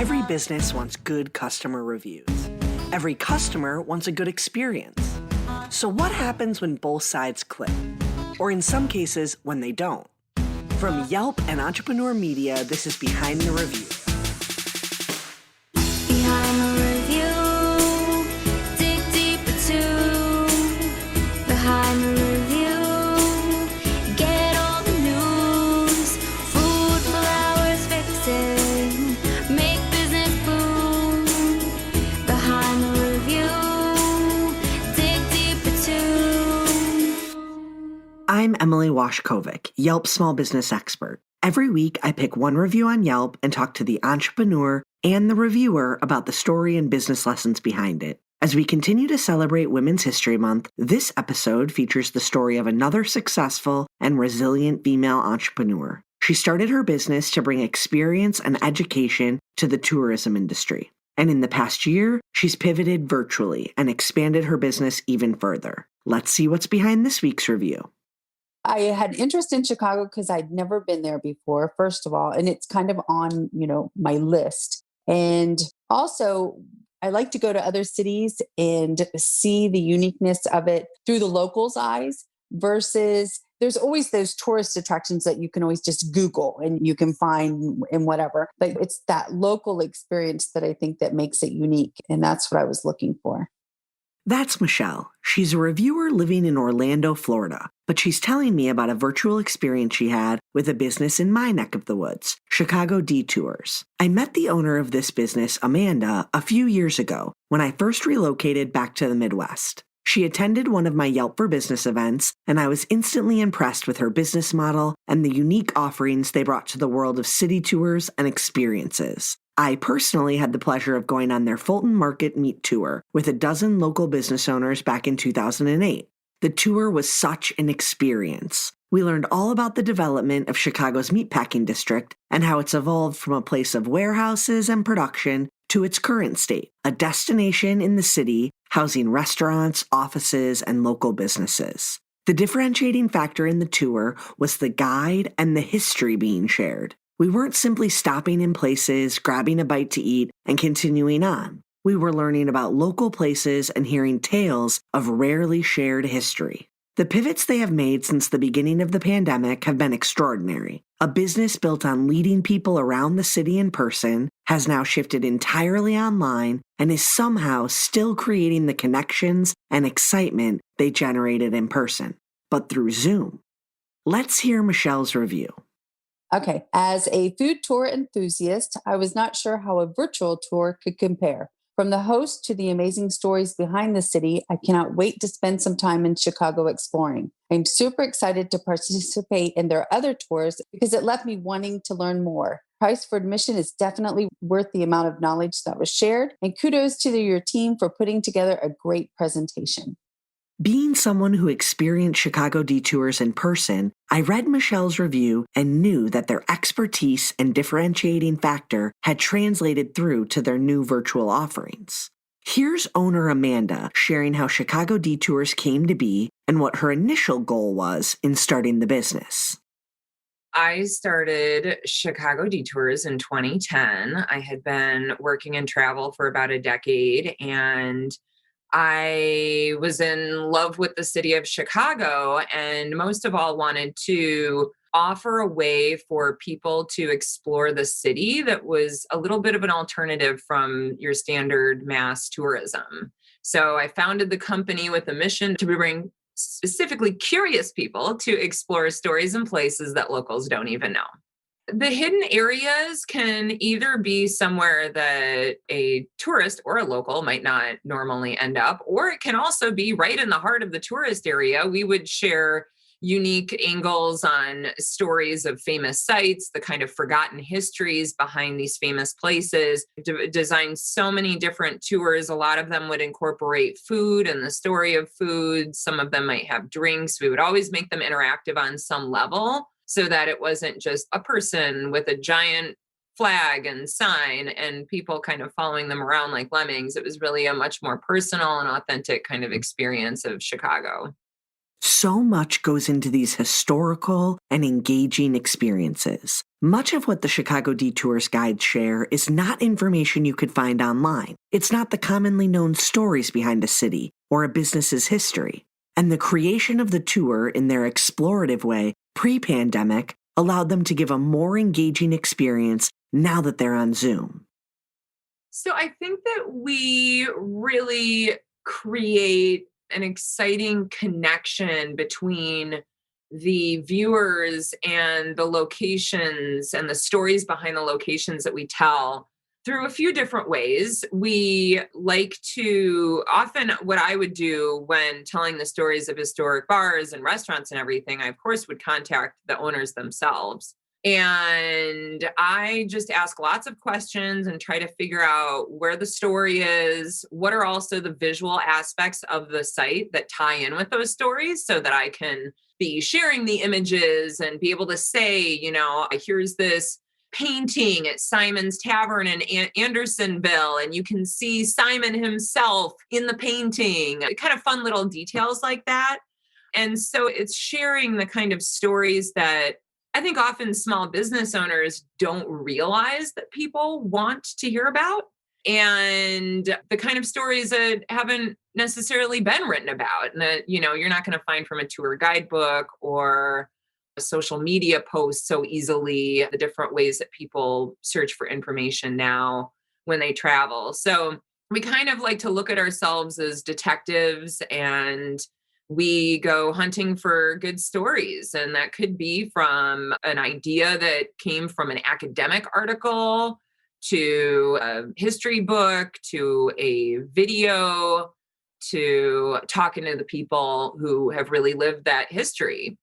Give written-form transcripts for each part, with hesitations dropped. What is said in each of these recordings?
Every business wants good customer reviews. Every customer wants a good experience. So what happens when both sides click? Or in some cases, when they don't? From Yelp and Entrepreneur Media, this is Behind the Review. Behind the review, dig deeper too. Behind the review, get all the news. Food, flowers, fixing, make business boom. Behind the review, dig deeper too. I'm Emily Washkovic, Yelp small business expert. Every week, I pick one review on Yelp and talk to the entrepreneur and the reviewer about the story and business lessons behind it. As we continue to celebrate Women's History Month, this episode features the story of another successful and resilient female entrepreneur. She started her business to bring experience and education to the tourism industry. And in the past year, she's pivoted virtually and expanded her business even further. Let's see what's behind this week's review. I had interest in Chicago because I'd never been there before, first of all, and it's kind of on, my list. And also, I like to go to other cities and see the uniqueness of it through the locals' eyes versus there's always those tourist attractions that you can always just Google and you can find and whatever. But it's that local experience that I think that makes it unique. And that's what I was looking for. That's Michelle. She's a reviewer living in Orlando, Florida, but she's telling me about a virtual experience she had with a business in my neck of the woods, Chicago Detours. I met the owner of this business, Amanda, a few years ago when I first relocated back to the Midwest. She attended one of my Yelp for Business events, and I was instantly impressed with her business model and the unique offerings they brought to the world of city tours and experiences. I personally had the pleasure of going on their Fulton Market Meet Tour with a dozen local business owners back in 2008. The tour was such an experience. We learned all about the development of Chicago's meatpacking district and how it's evolved from a place of warehouses and production to its current state, a destination in the city housing restaurants, offices, and local businesses. The differentiating factor in the tour was the guide and the history being shared. We weren't simply stopping in places, grabbing a bite to eat, and continuing on. We were learning about local places and hearing tales of rarely shared history. The pivots they have made since the beginning of the pandemic have been extraordinary. A business built on leading people around the city in person has now shifted entirely online and is somehow still creating the connections and excitement they generated in person, but through Zoom. Let's hear Michelle's review. Okay. As a food tour enthusiast, I was not sure how a virtual tour could compare. From the host to the amazing stories behind the city, I cannot wait to spend some time in Chicago exploring. I'm super excited to participate in their other tours because it left me wanting to learn more. Price for admission is definitely worth the amount of knowledge that was shared, and kudos to your team for putting together a great presentation. Being someone who experienced Chicago Detours in person, I read Michelle's review and knew that their expertise and differentiating factor had translated through to their new virtual offerings. Here's owner Amanda sharing how Chicago Detours came to be and what her initial goal was in starting the business. I started Chicago Detours in 2010. I had been working in travel for about a decade, and I was in love with the city of Chicago and most of all wanted to offer a way for people to explore the city that was a little bit of an alternative from your standard mass tourism. So I founded the company with a mission to bring specifically curious people to explore stories and places that locals don't even know. The hidden areas can either be somewhere that a tourist or a local might not normally end up, or it can also be right in the heart of the tourist area. We would share unique angles on stories of famous sites, the kind of forgotten histories behind these famous places. Designed so many different tours. A lot of them would incorporate food and the story of food. Some of them might have drinks. We would always make them interactive on some level, so that it wasn't just a person with a giant flag and sign and people kind of following them around like lemmings. It was really a much more personal and authentic kind of experience of Chicago. So much goes into these historical and engaging experiences. Much of what the Chicago Detours guides share is not information you could find online. It's not the commonly known stories behind a city or a business's history. And the creation of the tour in their explorative way pre-pandemic allowed them to give a more engaging experience now that they're on Zoom. So I think that we really create an exciting connection between the viewers and the locations and the stories behind the locations that we tell through a few different ways. We like to often, what I would do when telling the stories of historic bars and restaurants and everything, I of course would contact the owners themselves. And I just ask lots of questions and try to figure out where the story is. What are also the visual aspects of the site that tie in with those stories so that I can be sharing the images and be able to say, here's this painting at Simon's Tavern in Andersonville, and you can see Simon himself in the painting. Kind of fun little details like that. And so it's sharing the kind of stories that I think often small business owners don't realize that people want to hear about, and the kind of stories that haven't necessarily been written about and that, you're not going to find from a tour guidebook or a social media post so easily, the different ways that people search for information now when they travel. So we kind of like to look at ourselves as detectives, and we go hunting for good stories. And that could be from an idea that came from an academic article to a history book, to a video, to talking to the people who have really lived that history.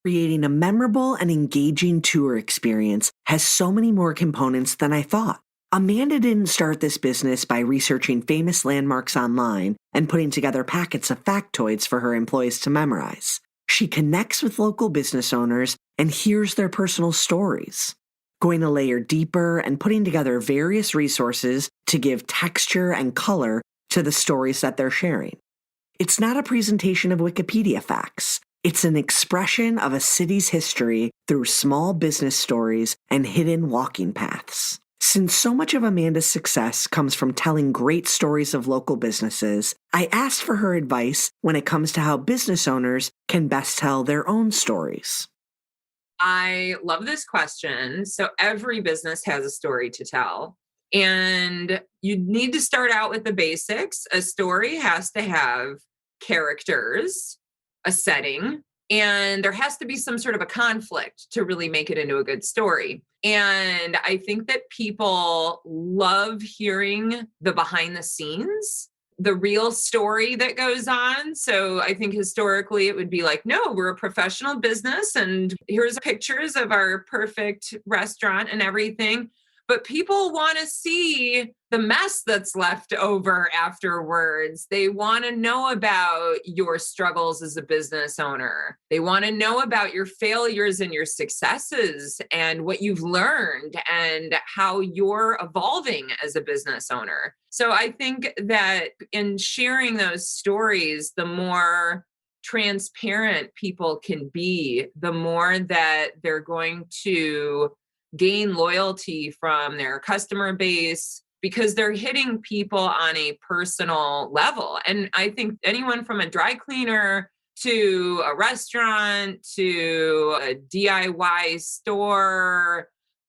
Creating a memorable and engaging tour experience has so many more components than I thought. Amanda didn't start this business by researching famous landmarks online and putting together packets of factoids for her employees to memorize. She connects with local business owners and hears their personal stories, going a layer deeper and putting together various resources to give texture and color to the stories that they're sharing. It's not a presentation of Wikipedia facts. It's an expression of a city's history through small business stories and hidden walking paths. Since so much of Amanda's success comes from telling great stories of local businesses, I asked for her advice when it comes to how business owners can best tell their own stories. I love this question. So every business has a story to tell, and you need to start out with the basics. A story has to have characters, a setting, and there has to be some sort of a conflict to really make it into a good story. And I think that people love hearing the behind the scenes, the real story that goes on. So I think historically it would be like, no, we're a professional business and here's pictures of our perfect restaurant and everything. But people want to see the mess that's left over afterwards. They want to know about your struggles as a business owner. They want to know about your failures and your successes and what you've learned and how you're evolving as a business owner. So I think that in sharing those stories, the more transparent people can be, the more that they're going to gain loyalty from their customer base because they're hitting people on a personal level. And I think anyone from a dry cleaner to a restaurant to a DIY store,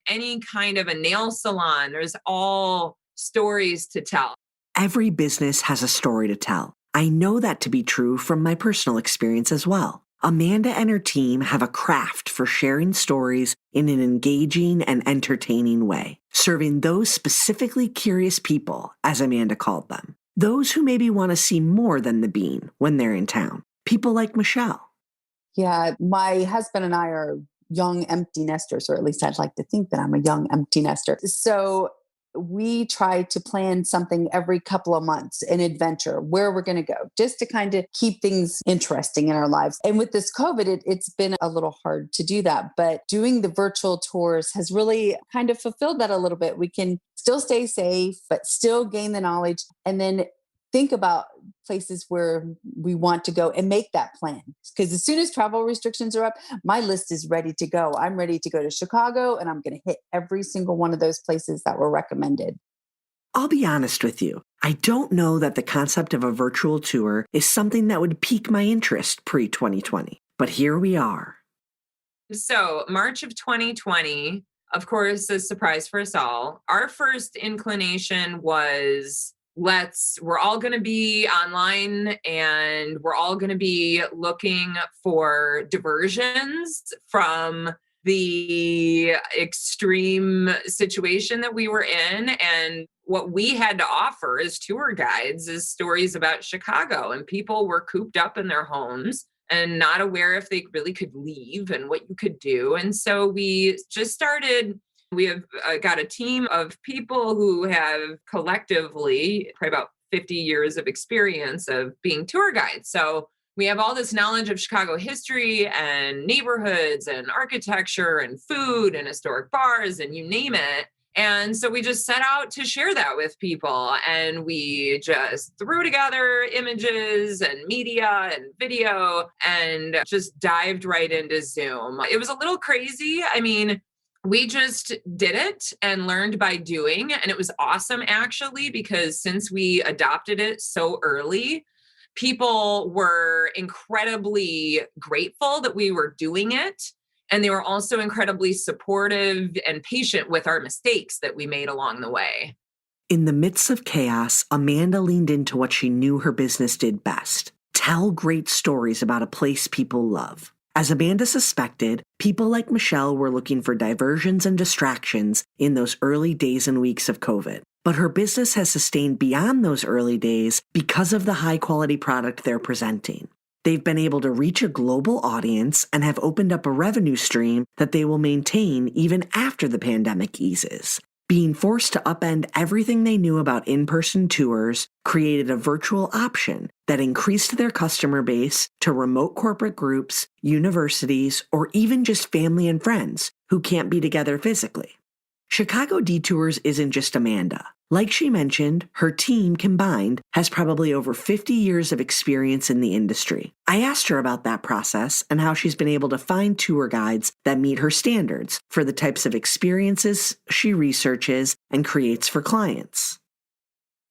any kind of a nail salon, there's all stories to tell. Every business has a story to tell. I know that to be true from my personal experience as well. Amanda and her team have a craft for sharing stories in an engaging and entertaining way, serving those specifically curious people, as Amanda called them, those who maybe want to see more than the bean when they're in town, people like Michelle. Yeah, my husband and I are young empty nesters, or at least I'd like to think that I'm a young empty nester. So we try to plan something every couple of months, an adventure, where we're going to go, just to kind of keep things interesting in our lives. And with this COVID, it's been a little hard to do that. But doing the virtual tours has really kind of fulfilled that a little bit. We can still stay safe, but still gain the knowledge. And then think about places where we want to go and make that plan. Because as soon as travel restrictions are up, my list is ready to go. I'm ready to go to Chicago and I'm going to hit every single one of those places that were recommended. I'll be honest with you. I don't know that the concept of a virtual tour is something that would pique my interest pre-2020, but here we are. So March of 2020, of course, a surprise for us all. Our first inclination was we're all going to be online and we're all going to be looking for diversions from the extreme situation that we were in. And what we had to offer as tour guides is stories about Chicago, and people were cooped up in their homes and not aware if they really could leave and what you could do. And so we just started. We have got a team of people who have collectively probably about 50 years of experience of being tour guides. So we have all this knowledge of Chicago history and neighborhoods and architecture and food and historic bars and you name it. And so we just set out to share that with people. And we just threw together images and media and video and just dived right into Zoom. It was a little crazy. I mean, we just did it and learned by doing. And it was awesome, actually, because since we adopted it so early, people were incredibly grateful that we were doing it. And they were also incredibly supportive and patient with our mistakes that we made along the way. In the midst of chaos, Amanda leaned into what she knew her business did best: tell great stories about a place people love. As Amanda suspected, people like Michelle were looking for diversions and distractions in those early days and weeks of COVID. But her business has sustained beyond those early days because of the high-quality product they're presenting. They've been able to reach a global audience and have opened up a revenue stream that they will maintain even after the pandemic eases. Being forced to upend everything they knew about in-person tours created a virtual option that increased their customer base to remote corporate groups, universities, or even just family and friends who can't be together physically. Chicago Detours isn't just Amanda. Like she mentioned, her team combined has probably over 50 years of experience in the industry. I asked her about that process and how she's been able to find tour guides that meet her standards for the types of experiences she researches and creates for clients.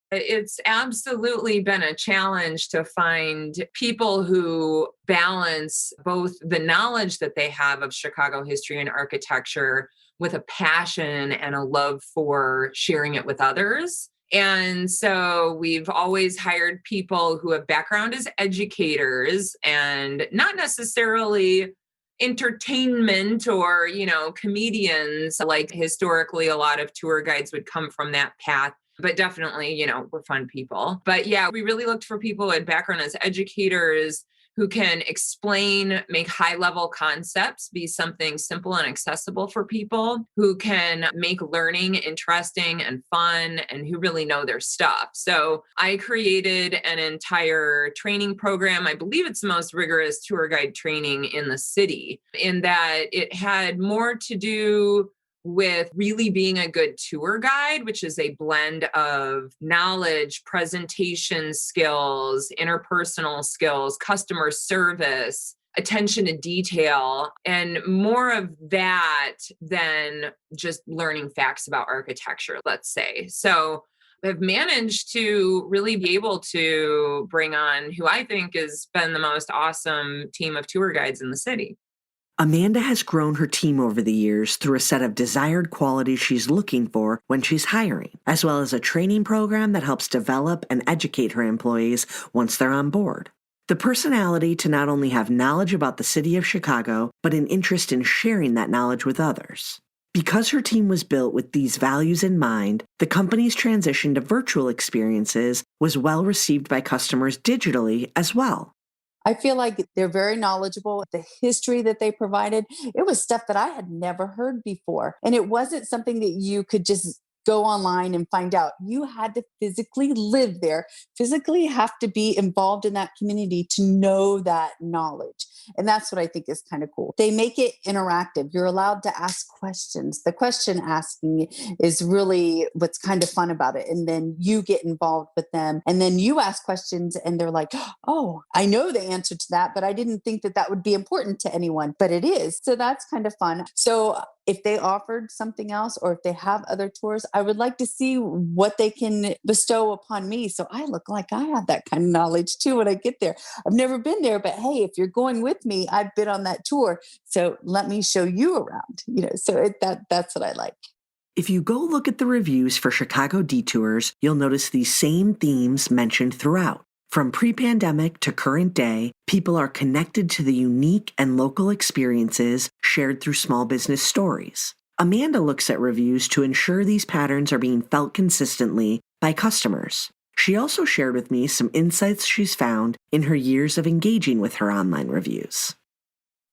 It's absolutely been a challenge to find people who balance both the knowledge that they have of Chicago history and architecture with a passion and a love for sharing it with others. And so we've always hired people who have background as educators and not necessarily entertainment or, comedians. Like historically, a lot of tour guides would come from that path. But definitely, we're fun people. But yeah, we really looked for people who had background as educators who can explain, make high-level concepts be something simple and accessible for people, who can make learning interesting and fun, and who really know their stuff. So I created an entire training program. I believe it's the most rigorous tour guide training in the city, in that it had more to do with really being a good tour guide, which is a blend of knowledge, presentation skills, interpersonal skills, customer service, attention to detail, and more of that than just learning facts about architecture, let's say. So I've managed to really be able to bring on who I think has been the most awesome team of tour guides in the city. Amanda has grown her team over the years through a set of desired qualities she's looking for when she's hiring, as well as a training program that helps develop and educate her employees once they're on board. The personality to not only have knowledge about the city of Chicago, but an interest in sharing that knowledge with others. Because her team was built with these values in mind, the company's transition to virtual experiences was well received by customers digitally as well. I feel like they're very knowledgeable. The history that they provided, it was stuff that I had never heard before. And it wasn't something that you could just go online and find out. You had to physically live there, physically have to be involved in that community to know that knowledge. And that's what I think is kind of cool. They make it interactive. You're allowed to ask questions. The question asking is really what's kind of fun about it. And then you get involved with them and then you ask questions and they're like, oh, I know the answer to that, but I didn't think that that would be important to anyone, but it is. So that's kind of fun. So if they offered something else or if they have other tours, I would like to see what they can bestow upon me. So I look like I have that kind of knowledge too when I get there. I've never been there, but hey, if you're going with me, I've been on that tour. So let me show you around, so that's what I like. If you go look at the reviews for Chicago Detours, you'll notice these same themes mentioned throughout. From pre-pandemic to current day, people are connected to the unique and local experiences shared through small business stories. Amanda looks at reviews to ensure these patterns are being felt consistently by customers. She also shared with me some insights she's found in her years of engaging with her online reviews.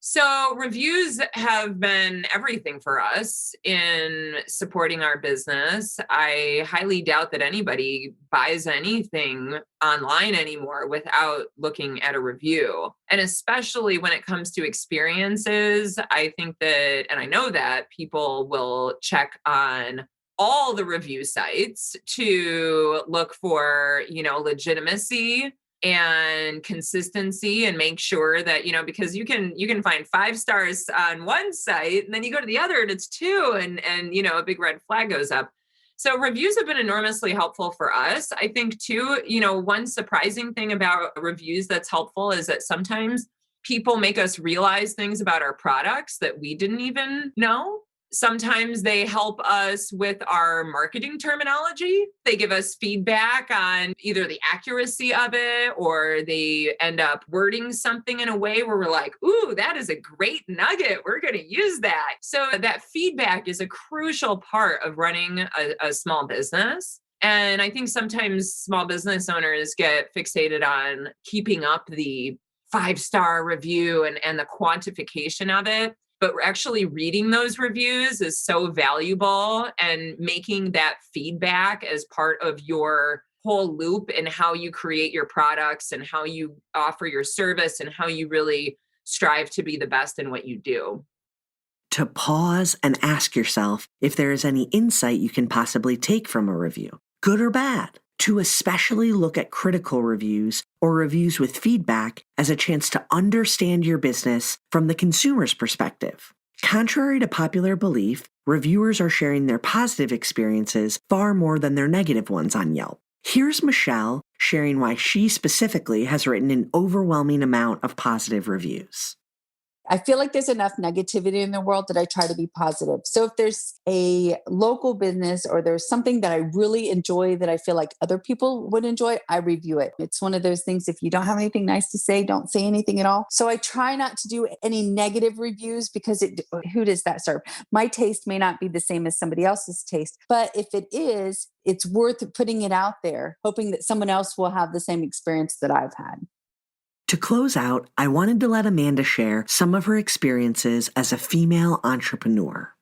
So reviews have been everything for us in supporting our business. I highly doubt that anybody buys anything online anymore without looking at a review. And especially when it comes to experiences, I think that, and I know that people will check on all the review sites to look for, legitimacy and consistency and make sure that, because you can find 5 stars on one site and then you go to the other and it's 2 and a big red flag goes up. So reviews have been enormously helpful for us. I think too, one surprising thing about reviews that's helpful is that sometimes people make us realize things about our products that we didn't even know. Sometimes they help us with our marketing terminology. They give us feedback on either the accuracy of it or they end up wording something in a way where we're like, ooh, that is a great nugget. We're going to use that. So that feedback is a crucial part of running a small business. And I think sometimes small business owners get fixated on keeping up the 5-star review and the quantification of it. But actually reading those reviews is so valuable and making that feedback as part of your whole loop and how you create your products and how you offer your service and how you really strive to be the best in what you do. To pause and ask yourself if there is any insight you can possibly take from a review, good or bad. To especially look at critical reviews or reviews with feedback as a chance to understand your business from the consumer's perspective. Contrary to popular belief, reviewers are sharing their positive experiences far more than their negative ones on Yelp. Here's Michelle sharing why she specifically has written an overwhelming amount of positive reviews. I feel like there's enough negativity in the world that I try to be positive. So if there's a local business or there's something that I really enjoy that I feel like other people would enjoy, I review it. It's one of those things, if you don't have anything nice to say, don't say anything at all. So I try not to do any negative reviews because who does that serve? My taste may not be the same as somebody else's taste, but if it is, it's worth putting it out there, hoping that someone else will have the same experience that I've had. To close out, I wanted to let Amanda share some of her experiences as a female entrepreneur.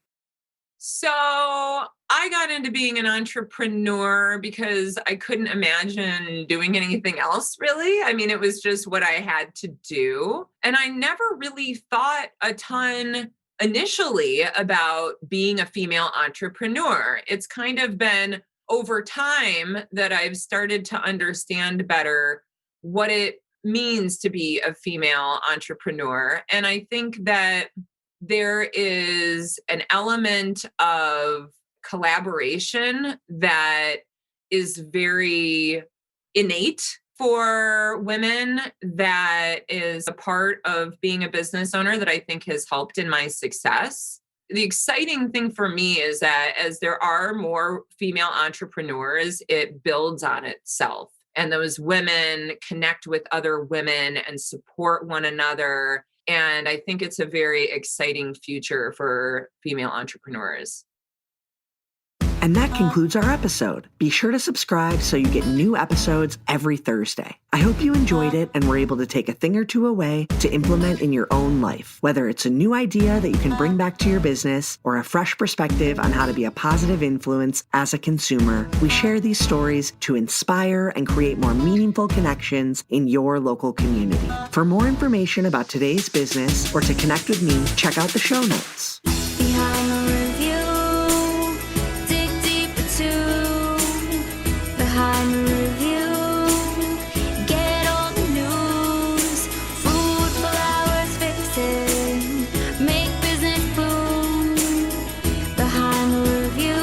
So I got into being an entrepreneur because I couldn't imagine doing anything else, really. I mean, it was just what I had to do. And I never really thought a ton initially about being a female entrepreneur. It's kind of been over time that I've started to understand better what it means to be a female entrepreneur. And I think that there is an element of collaboration that is very innate for women, that is a part of being a business owner that I think has helped in my success. The exciting thing for me is that as there are more female entrepreneurs, it builds on itself. And those women connect with other women and support one another. And I think it's a very exciting future for female entrepreneurs. And that concludes our episode. Be sure to subscribe so you get new episodes every Thursday. I hope you enjoyed it and were able to take a thing or two away to implement in your own life. Whether it's a new idea that you can bring back to your business or a fresh perspective on how to be a positive influence as a consumer, we share these stories to inspire and create more meaningful connections in your local community. For more information about today's business or to connect with me, check out the show notes. Behind the review, dig deeper too. Behind the review, get all the news. Food, flowers, fixing, make business boom. Behind the review,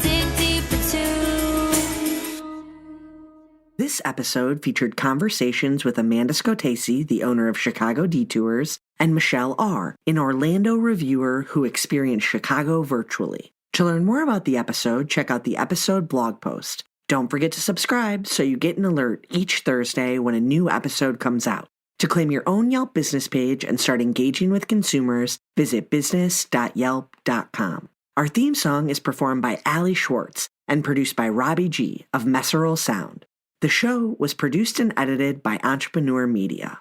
dig deeper too. This episode featured conversations with Amanda Scotese, the owner of Chicago Detours, and Michelle R., an Orlando reviewer who experienced Chicago virtually. To learn more about the episode, check out the episode blog post. Don't forget to subscribe so you get an alert each Thursday when a new episode comes out. To claim your own Yelp business page and start engaging with consumers, visit business.yelp.com. Our theme song is performed by Ali Schwartz and produced by Robbie G. of Messerol Sound. The show was produced and edited by Entrepreneur Media.